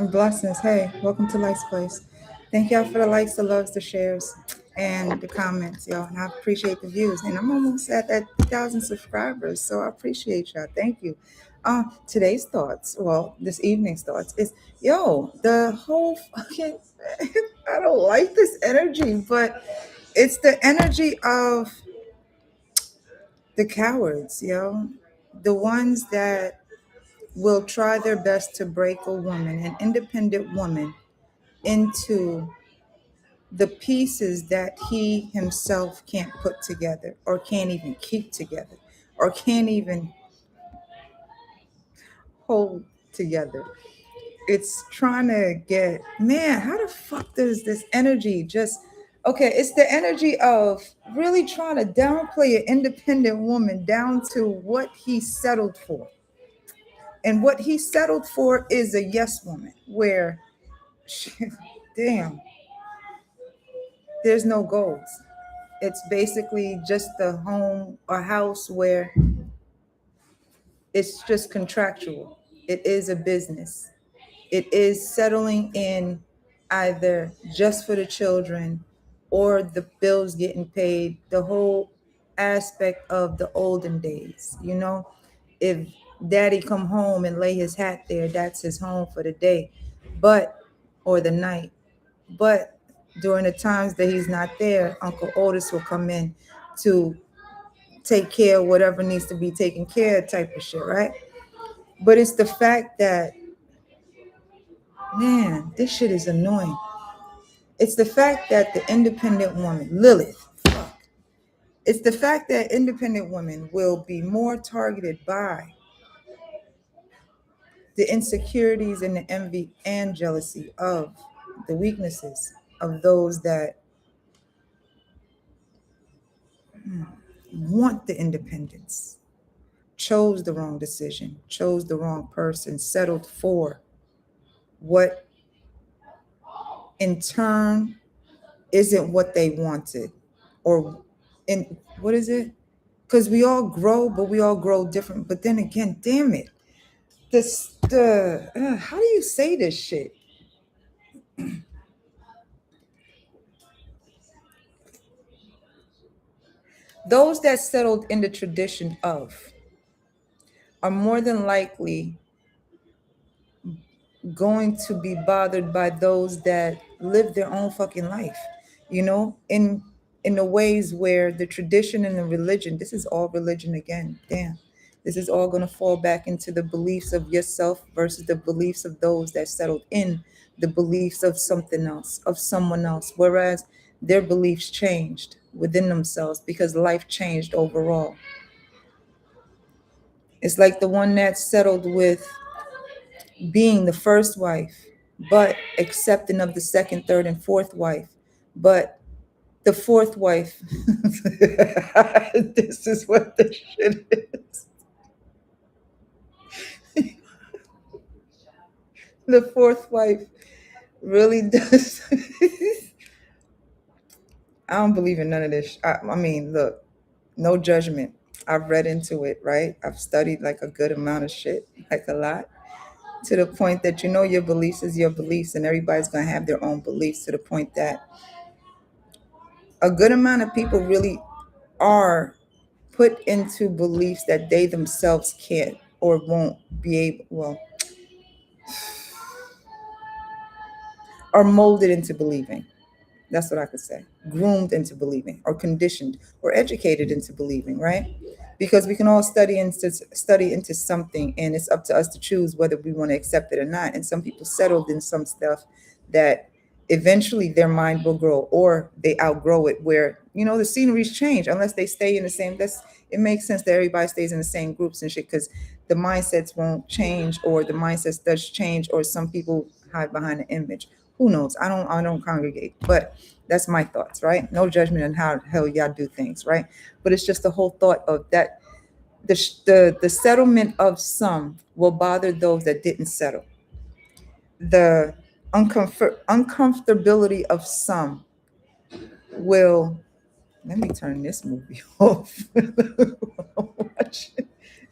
Blessings. Hey, welcome to Life's Place. Thank y'all for the likes, the loves, the shares, and the comments, y'all. And I appreciate the views. And I'm almost at that 1,000 subscribers, so I appreciate y'all. Thank you. Today's thoughts, well, this evening's thoughts is, the whole fucking, I don't like this energy, but it's the energy of the cowards, the ones that will try their best to break a woman, an independent woman, into the pieces that he himself can't put together or can't even keep together or can't even hold together. It's trying to get, man, how the fuck does this energy just, okay, it's the energy of really trying to downplay an independent woman down to what he settled for. And what he settled for is a yes woman, where, damn, there's no goals. It's basically just a home or house where it's just contractual. It is a business. It is settling in either just for the children or the bills getting paid, the whole aspect of the olden days. If daddy come home and lay his hat there, that's his home for the day, but or the night. But during the times that he's not there, Uncle Otis will come in to take care of whatever needs to be taken care of, type of shit, right? But it's the fact that, man, this shit is annoying. It's the fact that the independent woman, Lilith, fuck. It's the fact that independent women will be more targeted by the insecurities and the envy and jealousy of the weaknesses of those that want the independence, chose the wrong decision, chose the wrong person, settled for what in turn isn't what they wanted. Or in what is it? Because we all grow, but we all grow different. But then again, damn it. How do you say this shit? Those that settled in the tradition of are more than likely going to be bothered by those that live their own fucking life, in the ways where the tradition and the religion, this is all religion again, damn, this is all going to fall back into the beliefs of yourself versus the beliefs of those that settled in the beliefs of something else, of someone else, whereas their beliefs changed within themselves because life changed overall. It's like the one that settled with being the first wife, but accepting of the second, third, and fourth wife. But the fourth wife, this is what the shit is. The fourth wife really does. I don't believe in none of this. I mean, look, no judgment. I've read into it, right? I've studied like a good amount of shit, like a lot, to the point that your beliefs is your beliefs, and everybody's gonna have their own beliefs, to the point that a good amount of people really are put into beliefs that they themselves can't or won't be able, well, are molded into believing. That's what I could say. Groomed into believing, or conditioned, or educated into believing, right? Because we can all study into something, and it's up to us to choose whether we want to accept it or not. And some people settled in some stuff that eventually their mind will grow, or they outgrow it, where the sceneries change unless they stay in the same. That's It makes sense that everybody stays in the same groups and shit, because the mindsets won't change, or the mindsets does change, or some people hide behind an image. Who knows? I don't congregate, but that's my thoughts, right? No judgment on how the hell y'all do things, right? But it's just the whole thought of that the settlement of some will bother those that didn't settle. The uncomfortability of some will, let me turn this movie off. Watch it.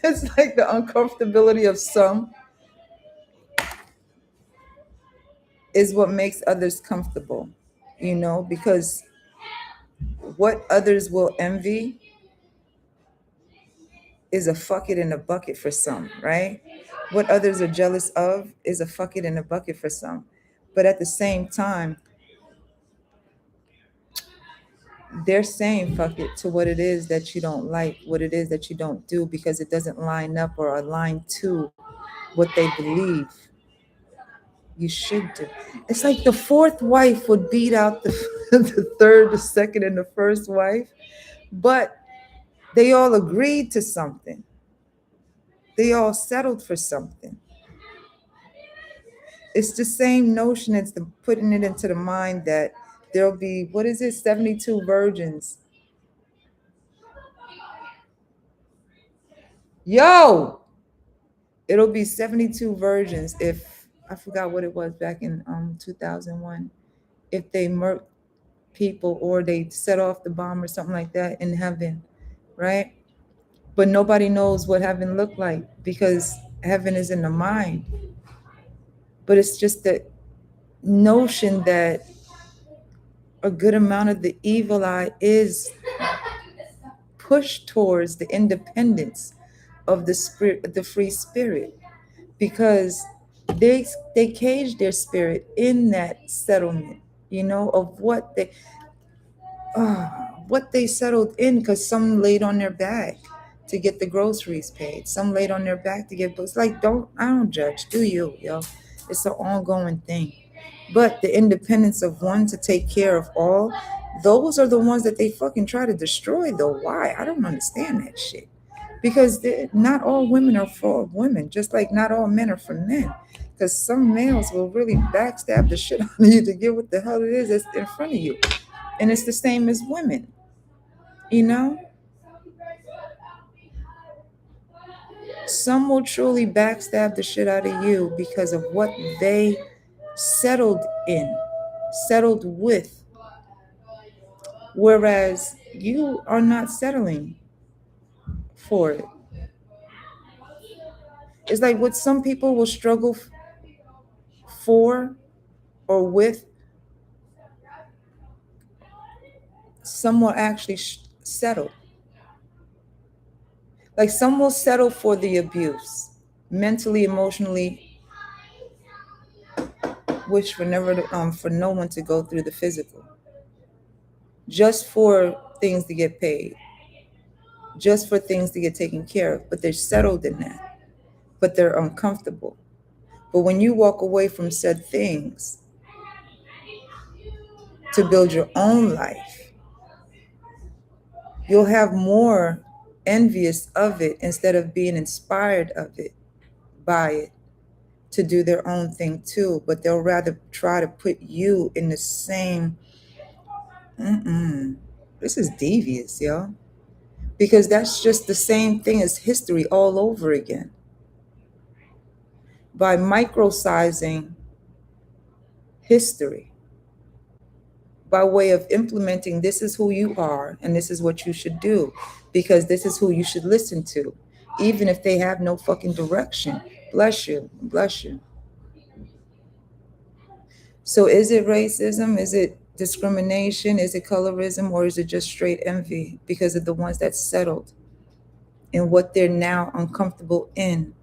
It's like the uncomfortability of some is what makes others comfortable, because what others will envy is a fuck it in a bucket for some, right? What others are jealous of is a fuck it in a bucket for some. But at the same time, they're saying fuck it to what it is that you don't like, what it is that you don't do because it doesn't line up or align to what they believe you should do. It's like the fourth wife would beat out the, the third, the second, and the first wife, but they all agreed to something. They all settled for something. It's the same notion as the putting it into the mind that there'll be, what is it, 72 virgins. Yo, it'll be 72 virgins if I forgot what it was back in 2001. If they murk people or they set off the bomb or something like that in heaven, right? But nobody knows what heaven looked like because heaven is in the mind. But it's just the notion that a good amount of the evil eye is pushed towards the independence of the spirit, the free spirit, because they cage their spirit in that settlement, of what they settled in, because some laid on their back to get the groceries paid, some laid on their back to get books. Like, I don't judge, do you, yo? It's an ongoing thing. But the independence of one to take care of all, those are the ones that they fucking try to destroy, though. Why? I don't understand that shit. Because not all women are for women, just like not all men are for men. Because some males will really backstab the shit out of you to get what the hell it is that's in front of you. And it's the same as women, you know? Some will truly backstab the shit out of you because of what they settled in, settled with. Whereas you are not settling for it. It's like what some people will struggle for or with, some will actually settle. Like some will settle for the abuse, mentally, emotionally, wish for never for no one to go through the physical, just for things to get paid, just for things to get taken care of. But they're settled in that, but they're uncomfortable. But when you walk away from said things to build your own life, you'll have more envious of it instead of being inspired of it, by it, to do their own thing too. But they'll rather try to put you in the same, this is devious, yo. Because that's just the same thing as history all over again. By microsizing history, by way of implementing, this is who you are and this is what you should do because this is who you should listen to, even if they have no fucking direction. Bless you, bless you. So is it racism? Is it discrimination? Is it colorism? Or is it just straight envy because of the ones that settled in what they're now uncomfortable in?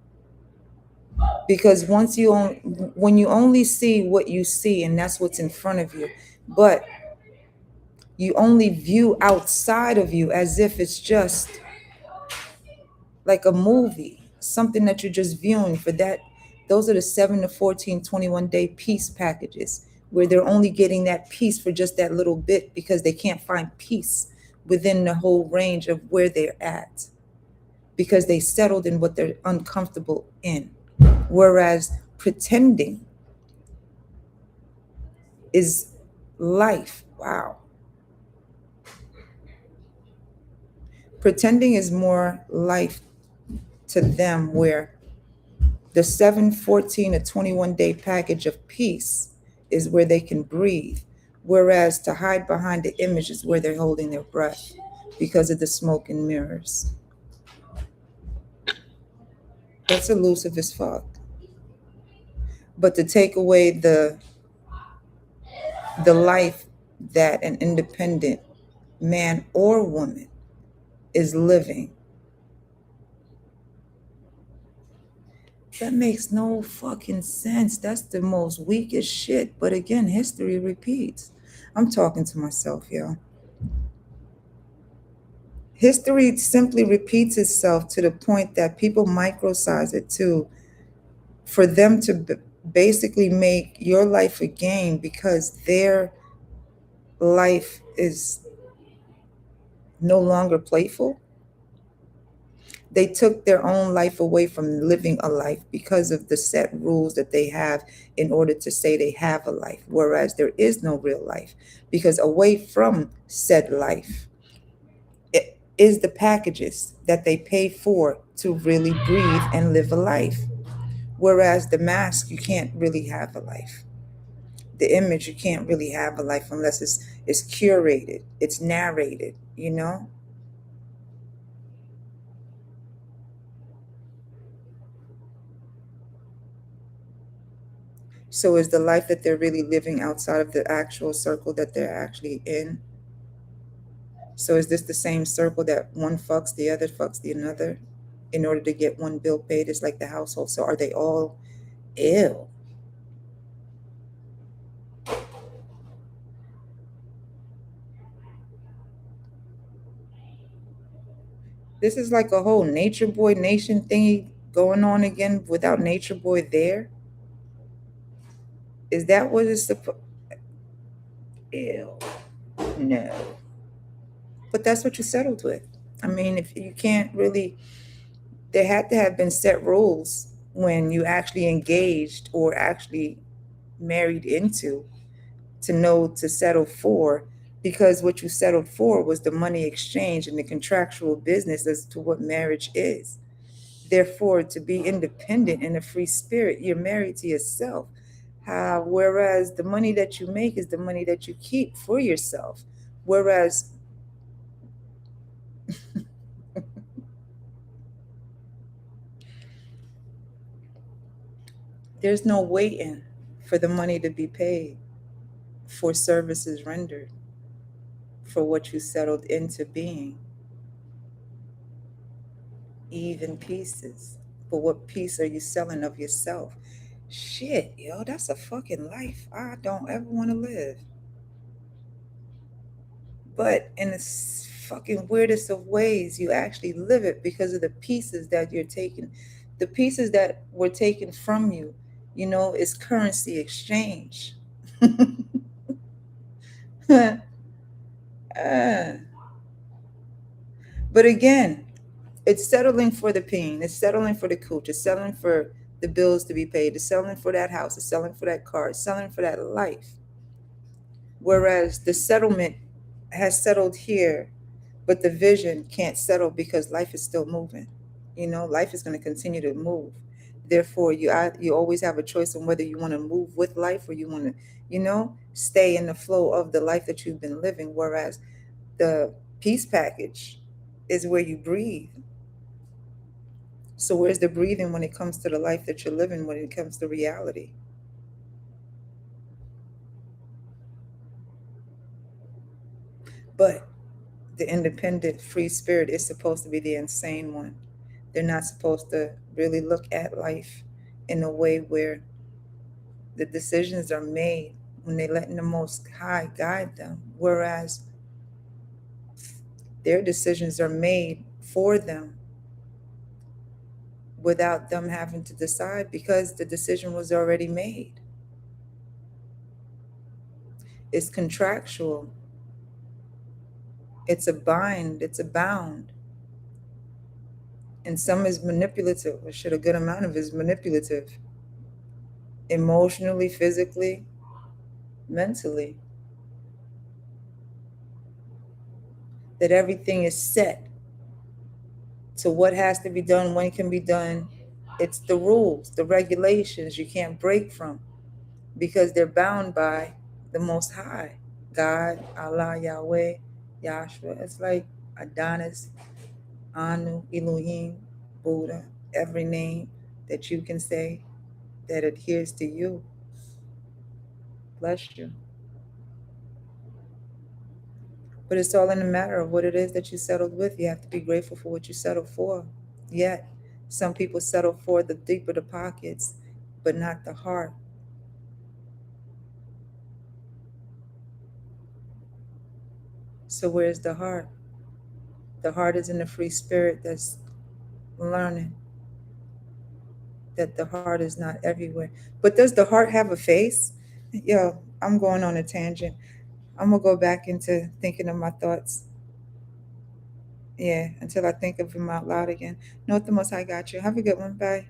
Because when you only see what you see, and that's what's in front of you, but you only view outside of you as if it's just like a movie, something that you're just viewing for that. Those are the 7 to 14, 21-day peace packages where they're only getting that peace for just that little bit because they can't find peace within the whole range of where they're at because they settled in what they're uncomfortable in. Whereas pretending is life. Wow. Pretending is more life to them, where the 7, 14, or 21-day package of peace is where they can breathe. Whereas to hide behind the image is where they're holding their breath because of the smoke and mirrors. That's elusive as fuck. But to take away the the life that an independent man or woman is living. That makes no fucking sense. That's the most weakest shit. But again, history repeats. I'm talking to myself, yo. History simply repeats itself to the point that people microsize it too, for them to basically make your life a game because their life is no longer playful. They took their own life away from living a life because of the set rules that they have in order to say they have a life, whereas there is no real life. Because away from said life it is the packages that they pay for to really breathe and live a life. Whereas the mask, you can't really have a life. The image, you can't really have a life unless it's curated, it's narrated, you know? So is the life that they're really living outside of the actual circle that they're actually in? So is this the same circle that one fucks the other fucks the another in order to get one bill paid? It's like the household. So are they all ill? This is like a whole nature boy nation thingy going on again without nature boy there. Is that what it's supposed? Ew. No. But that's what you settled with. I mean, if you can't really, there had to have been set rules when you actually engaged or actually married into to know to settle for, because what you settled for was the money exchange and the contractual business as to what marriage is. Therefore, to be independent in a free spirit, you're married to yourself. Whereas the money that you make is the money that you keep for yourself. Whereas there's no waiting for the money to be paid for services rendered for what you settled into being, even pieces. But what piece are you selling of yourself? Shit, yo, that's a fucking life I don't ever want to live. But in the fucking weirdest of ways, you actually live it because of the pieces that you're taking. The pieces that were taken from you, is currency exchange. Uh, but again, it's settling for the pain. It's settling for the cooch. It's settling for the bills to be paid. It's settling for that house. It's settling for that car. It's settling for that life. Whereas the settlement has settled here, but the vision can't settle because life is still moving. Life is going to continue to move. Therefore, you always have a choice on whether you want to move with life or you want to, stay in the flow of the life that you've been living. Whereas the peace package is where you breathe. So where's the breathing when it comes to the life that you're living, when it comes to reality? But the independent free spirit is supposed to be the insane one. They're not supposed to really look at life in a way where the decisions are made when they letting the most high guide them. Whereas their decisions are made for them without them having to decide because the decision was already made. It's contractual. It's a bind, it's a bound. And some is manipulative, or should a good amount of it is manipulative, emotionally, physically, mentally. That everything is set to what has to be done, when it can be done. It's the rules, the regulations you can't break from because they're bound by the Most High, God, Allah, Yahweh, Yahshua. It's like Adonis, Anu, Elohim, Buddha, every name that you can say that adheres to you. Bless you. But it's all in the matter of what it is that you settled with. You have to be grateful for what you settled for. Yet, some people settle for the deeper the pockets, but not the heart. So, where's the heart? The heart is in the free spirit that's learning that the heart is not everywhere. But does the heart have a face? Yo, I'm going on a tangent. I'm going to go back into thinking of my thoughts. Yeah, until I think of them out loud again. Note the most I got you. Have a good one. Bye.